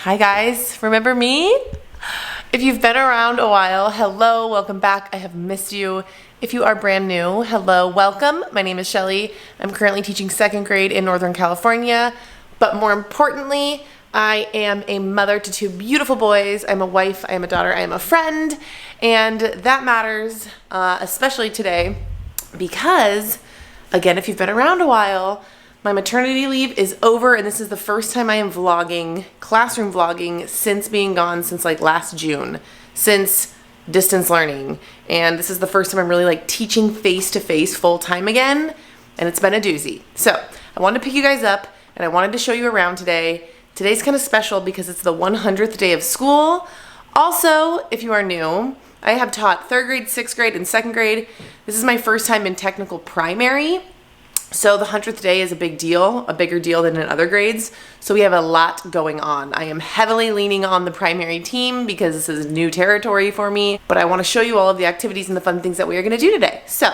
Hi guys, remember me? If you've been around a while, hello, welcome back. I have missed you. If you are brand new, hello, welcome. My name is Shelly. I'm currently teaching second grade in Northern California, but more importantly, I am a mother to two beautiful boys. I'm a wife, I am a daughter, I am a friend, and that matters, especially today, because, again, if you've been around a while, my maternity leave is over, and this is the first time I am vlogging, classroom vlogging, since being gone since like last June, since distance learning. And this is the first time I'm really like teaching face-to-face full-time again, and it's been a doozy. So I wanted to pick you guys up, and I wanted to show you around today. Today's kind of special because it's the 100th day of school. Also, if you are new, I have taught 3rd grade, 6th grade, and 2nd grade. This is my first time in technical primary. So the 100th day is a big deal, a bigger deal than in other grades. So we have a lot going on. I am heavily leaning on the primary team because this is new territory for me, but I want to show you all of the activities and the fun things that we are going to do today. So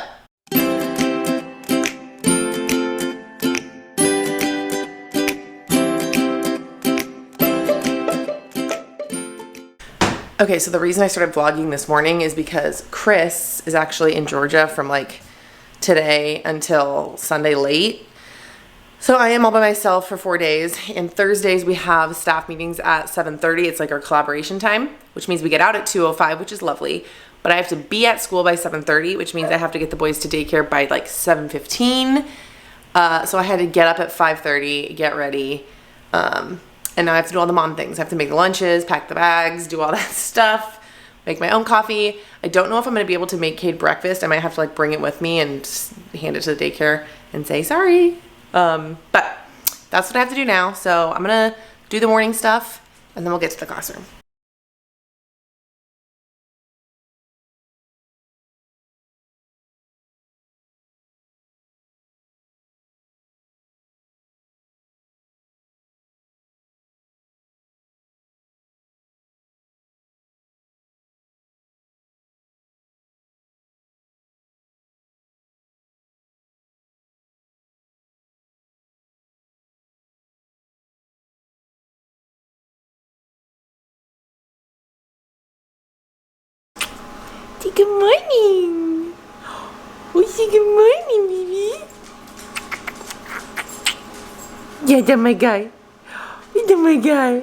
okay, so the reason I started vlogging this morning is because Chris is actually in Georgia from like today until Sunday late. So I am all by myself for 4 days, and Thursdays we have staff meetings at 7:30. It's like our collaboration time, which means we get out at 2:05, which is lovely, but I have to be at school by 7:30, which means I have to get the boys to daycare by like 7:15. So I had to get up at 5:30, get ready, and now I have to do all the mom things. I have to make the lunches, pack the bags, do all that stuff, make my own coffee. I don't know if I'm going to be able to make Cade breakfast. I might have to like bring it with me and just hand it to the daycare and say sorry. But that's what I have to do now. So I'm going to do the morning stuff and then we'll get to the classroom. Say good morning. Oh, say good morning, baby. Yeah, that's my guy. That's my guy.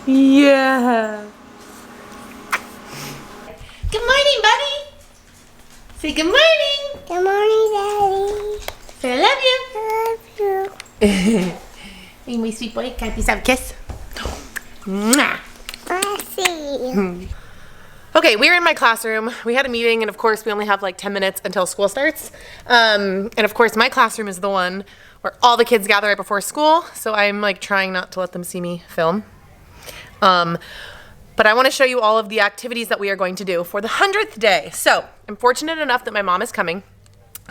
Yeah. Good morning, buddy. Say good morning. Good morning, Daddy. Say I love I love you. you. Hey, my sweet boy. Can I please have a kiss? Mwah. I see. Okay, we're in my classroom. We had a meeting, and of course, we only have like 10 minutes until school starts. And of course, my classroom is the one where all the kids gather right before school. So I'm like trying not to let them see me film. But I want to show you all of the activities that we are going to do for the 100th day. So I'm fortunate enough that my mom is coming.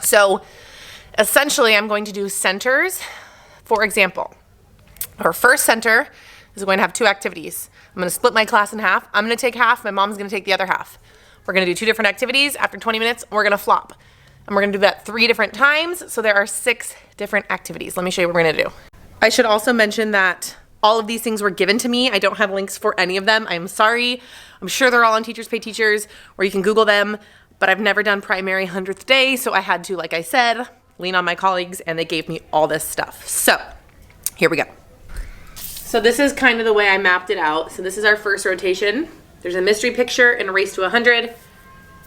So essentially, I'm going to do centers. For example, our first center is going to have 2 activities. I'm going to split my class in half. I'm going to take half. My mom's going to take the other half. We're going to do 2 different activities. After 20 minutes, we're going to flop. And we're going to do that 3 different times. So there are 6 different activities. Let me show you what we're going to do. I should also mention that all of these things were given to me. I don't have links for any of them. I'm sorry. I'm sure they're all on Teachers Pay Teachers, or you can Google them. But I've never done primary 100th day. So I had to, like I said, lean on my colleagues, and they gave me all this stuff. So here we go. So this is kind of the way I mapped it out. So this is our first rotation. There's a mystery picture and a race to 100.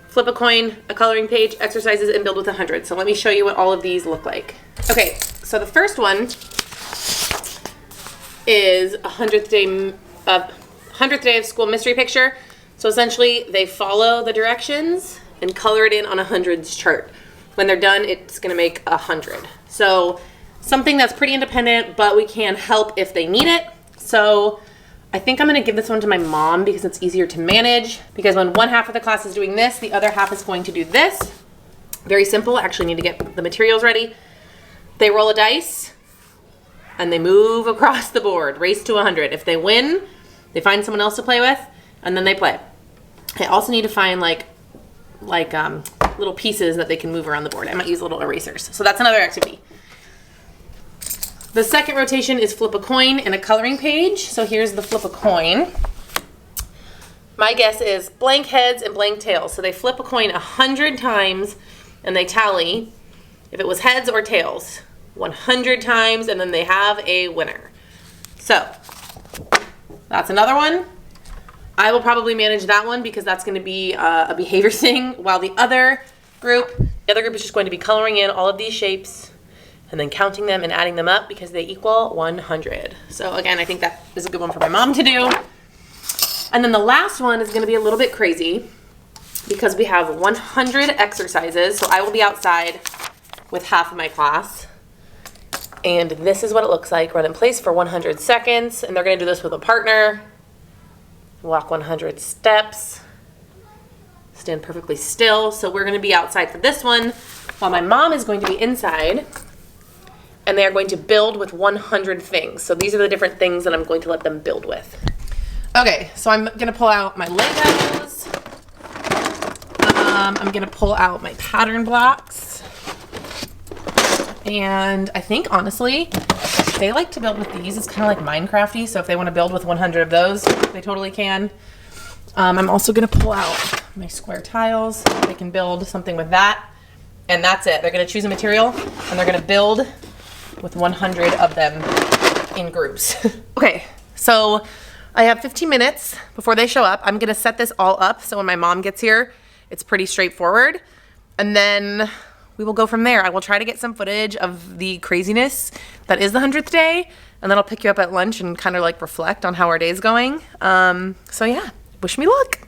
Flip a coin, a coloring page, exercises, and build with 100. So let me show you what all of these look like. Okay, so the first one is 100th day of school mystery picture. So essentially they follow the directions and color it in on a hundreds chart. When they're done, it's gonna make 100. So something that's pretty independent, but we can help if they need it. So I think I'm gonna give this one to my mom because it's easier to manage, because when one half of the class is doing this, the other half is going to do this. Very simple. I actually need to get the materials ready. They roll a dice and they move across the board, race to 100. If they win, they find someone else to play with, and then they play. I also need to find like little pieces that they can move around the board. I might use little erasers. So that's another activity. The second rotation is flip a coin and a coloring page. So here's the flip a coin. My guess is blank heads and blank tails. So they flip a coin 100 times and they tally if it was heads or tails 100 times, and then they have a winner. So that's another one. I will probably manage that one because that's going to be a behavior thing, while the other group is just going to be coloring in all of these shapes and then counting them and adding them up because they equal 100. So again, I think that is a good one for my mom to do. And then the last one is going to be a little bit crazy because we have 100 exercises. So I will be outside with half of my class. And this is what it looks like. Run in place for 100 seconds. And they're going to do this with a partner. Walk 100 steps. Stand perfectly still. So we're going to be outside for this one, while my mom is going to be inside. And they are going to build with 100 things. So these are the different things that I'm going to let them build with. Okay, so I'm going to pull out my Legos. I'm going to pull out my pattern blocks. And I think, honestly, they like to build with these. It's kind of like Minecrafty, so if they want to build with 100 of those, they totally can. I'm also going to pull out my square tiles. They can build something with that. And that's it. They're going to choose a material, and they're going to build with 100 of them in groups. Okay, so I have 15 minutes before they show up. I'm going to set this all up so when my mom gets here, it's pretty straightforward. And then we will go from there. I will try to get some footage of the craziness that is the 100th day, and then I'll pick you up at lunch and kind of like reflect on how our day's going. So yeah, wish me luck.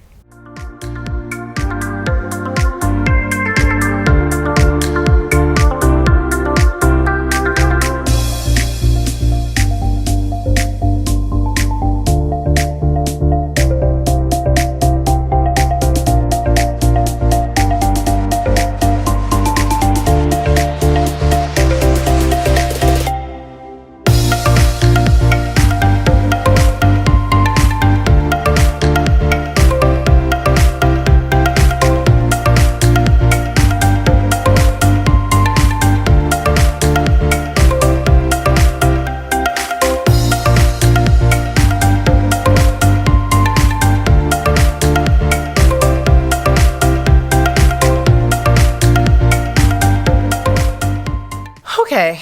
Okay,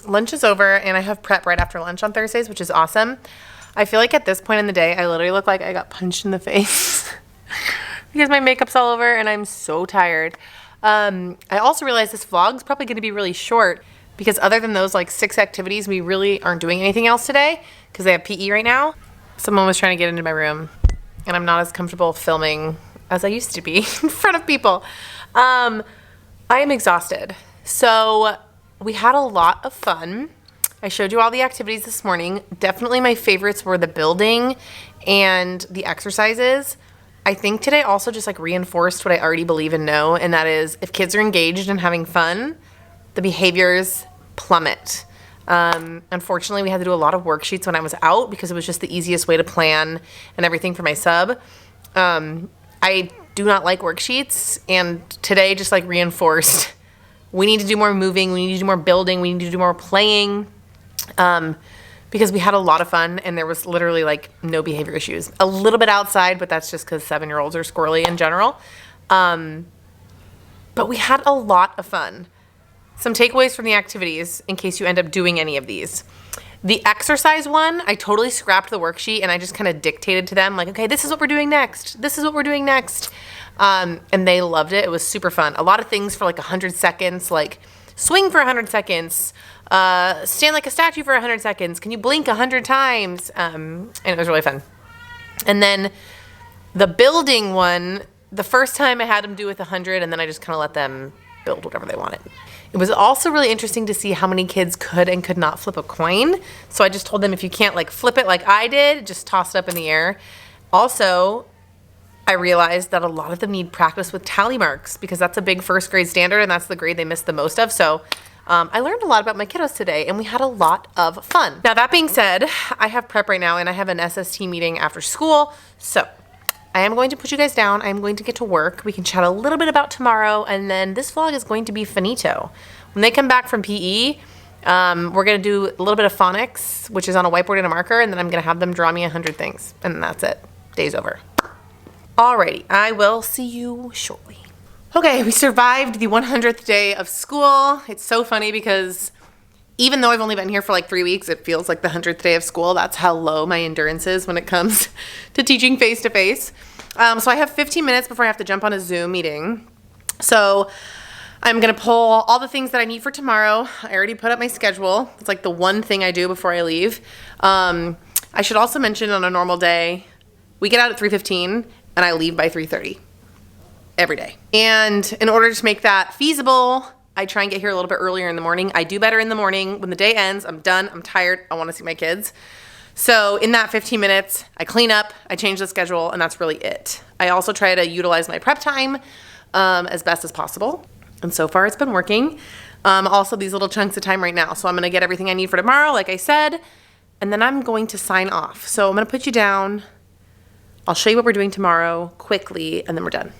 lunch is over and I have prep right after lunch on Thursdays, which is awesome. I feel like at this point in the day, I literally look like I got punched in the face because my makeup's all over and I'm so tired. I also realized this vlog's probably going to be really short because other than those like 6 activities, we really aren't doing anything else today because they have PE right now. Someone was trying to get into my room and I'm not as comfortable filming as I used to be in front of people. I am exhausted. So we had a lot of fun. I showed you all the activities this morning. Definitely my favorites were the building and the exercises. I think today also just like reinforced what I already believe and know, and that is if kids are engaged and having fun, the behaviors plummet. Unfortunately, we had to do a lot of worksheets when I was out because it was just the easiest way to plan and everything for my sub. I do not like worksheets, and today just like reinforced we need to do more moving, we need to do more building, we need to do more playing, because we had a lot of fun and there was literally like no behavior issues. A little bit outside, but that's just because 7-year-olds are squirrely in general. But we had a lot of fun. Some takeaways from the activities in case you end up doing any of these. The exercise one, I totally scrapped the worksheet and I just kind of dictated to them like, okay, this is what we're doing next. This is what we're doing next. And they loved it. It was super fun. A lot of things for like 100 seconds, like swing for 100 seconds, stand like a statue for 100 seconds. Can you blink 100 times? And it was really fun. And then the building one, the first time I had them do with 100 and then I just kind of let them build whatever they wanted. It was also really interesting to see how many kids could and could not flip a coin. So I just told them if you can't like flip it like I did, just toss it up in the air. Also, I realized that a lot of them need practice with tally marks because that's a big first grade standard and that's the grade they miss the most of. So I learned a lot about my kiddos today and we had a lot of fun. Now that being said, I have prep right now and I have an SST meeting after school. So I am going to put you guys down. I'm going to get to work. We can chat a little bit about tomorrow and then this vlog is going to be finito. When they come back from PE, We're going to do a little bit of phonics, which is on a whiteboard and a marker, and then I'm going to have them draw me 100 things. And that's it. Day's over. Alrighty, I will see you shortly. Okay, we survived the 100th day of school. It's so funny because even though I've only been here for like 3 weeks, it feels like the 100th day of school. That's how low my endurance is when it comes to teaching face-to-face. So I have 15 minutes before I have to jump on a Zoom meeting. So I'm going to pull all the things that I need for tomorrow. I already put up my schedule. It's like the one thing I do before I leave. I should also mention on a normal day, we get out at 3:15 and I leave by 3:30 every day. And in order to make that feasible, I try and get here a little bit earlier in the morning. I do better in the morning. When the day ends, I'm done. I'm tired. I want to see my kids. So in that 15 minutes, I clean up, I change the schedule, and that's really it. I also try to utilize my prep time as best as possible. And so far, it's been working. Also, these little chunks of time right now. So I'm going to get everything I need for tomorrow, like I said, and then I'm going to sign off. So I'm going to put you down. I'll show you what we're doing tomorrow quickly, and then we're done.